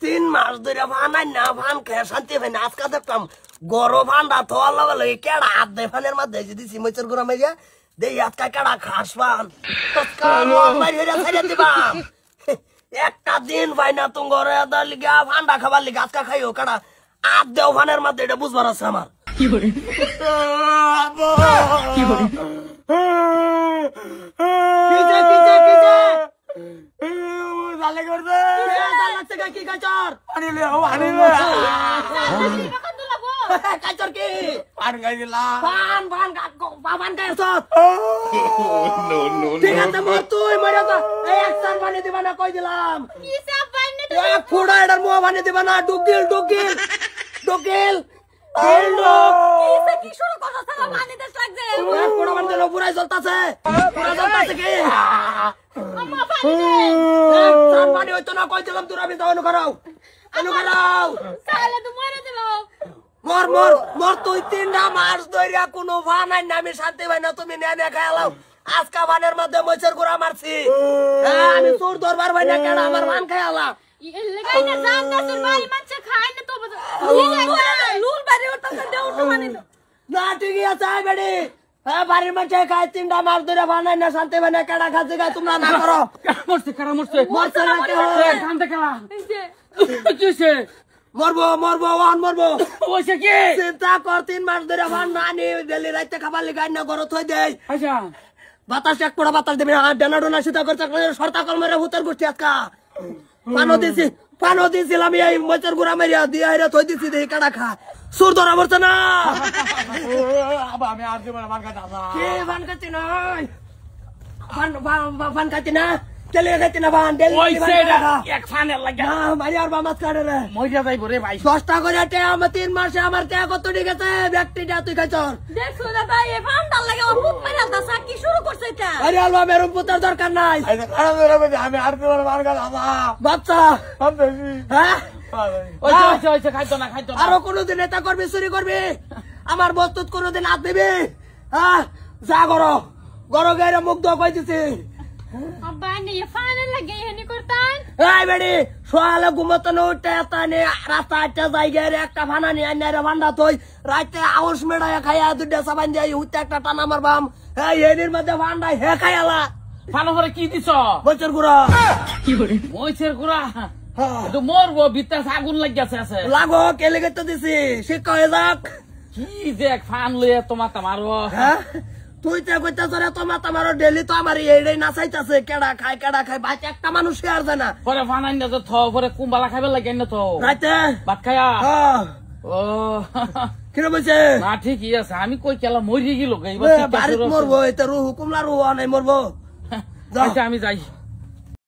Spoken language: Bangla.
3 মাস ধরে ভানাই না ভান খেয়ে শান্তি ভাই না আজকে দেখতাম গরম ভান্ডা থোয়ার লগে লগে কেডা হাত দেয় ফানের মধ্যে দিছি মইচর গুড়া মাইয়া দেই আজকে কেডা খাস পান দিবাম একটা দিন ভাই না তুমি ঘরে লিগা ভান্ডা খাবার লিগা আজকে খাইও কেডা হাত দেও ফানের মধ্যে এটা বুঝবার আছে আমার কি করে তুই পানি দিবা না কই দিলাম ফুড়া এটার মুখ পানি দিবা না ডুকিল ডুকিল ডুকিল পুরাই জ্বলতাছে পুরা জ্বলতাছে কি পানি হইতো না কই দিলাম তোরা আমি যাওয়ানো করাও মর মর মর তুই 3টা মাস ধরিয়া কোনো ভান নাই না আমি শান্তি ভাই না তুমি নিয়ে খাইলাও আজকা ভানের মধ্যে মইচের গুড়া মারছি আমি তোর দরবার ভাই না কেন আমার ভান খাইলা না ঠিকই আছে বেড়ি বাড়ির মানুষ খায় 3টা মাস ধরে বানাই না শান্তি ভাই না কেডা খাচ্ছে খায় তোমরা না করো মরবো মরবো ওয়ান মরবো কি চিন্তা কর 3 মাস ধরে ভান না আনি ডেলি রাইতে খাবার লিগাই না ঘর থই দেই বাতাস এক পোড়া বাতাস দেবে ডানা ডোনা সীতা করতে সরতা কল মেরে ভূতের গোষ্ঠী আজকা পানো দিছিলাম এই মইচের গুড়া মেরিয়া দিয়ে থই দিছি দেখি কাটা খা সুর ধরা পড়ছে না আমি আর দিব না ভান খাতা কি ভান খাচ্ছি না ভান খাচ্ছি না চলে খাচ্ছি না ভান ডেলি এক ফানের লাগে মারি আর বামাস কাটে রে মইরা যাইব রে ভাই 10টা করে টে আমার 3 মাসে আমার টে কত ঠিক আছে ব্যক্তিটা তুই খাইছ দেখছো না ভাই এই ফান্ডা লাগে ও মুখ মেরা দাসা কি শুরু করছে এটা আরে আলবা মেরুম পুতার দরকার নাই আমি আর দিব না ভান খাতা বাচ্চা হ্যাঁ খাইতো না আরো কোনদিন এটা করবি চুরি করবি আমার বস্তুত কোনদিন হাত দিবি হ্যাঁ যা করো গরো গাইরে মুখ দোয়া কই দিছি আব্বা নে ফানের লাগে হেনি করতান এই বেডি সোয়ালে ঘুমতো না উঠে তানে রাস্তা আটটা জায়গায় একটা ফানা নিয়ে আইনারে ভান্ডা তুই রাতে আউস মেড়ায় খাইয়া দুটা সাবান দিয়ে উঠতে একটা টানা মারবাম এই এর মধ্যে ভান্ডা হে খাইয়ালা ফানো করে কি দিছ মইচের গুড়া কি করে মইচের গুড়া তো মরবো ভিতরে আগুন লাগিয়াছে আছে লাগো কে লেগে তো দিছি শিক্ষা হয়ে যাক কি দেখ ফান লয়ে তোমার মারো হ্যাঁ তুই তো কইতাছ রে তোমার তোমারও ডেলি তো আমার এইটাই নাচাইতাছে কেডা খায় বাচ্চা একটা মানুষ আর জানা পরে ফানাই না তো থ পরে কুম্বালা খাইবে লাগে না তো রাইতে ভাত খায়া ও কিরে বলছে না ঠিকই আছে আমি কই কেলা মরি গেল বাড়িত মরবো এটা রুহু কুমলা রুহু নাই মরবো আমি যাই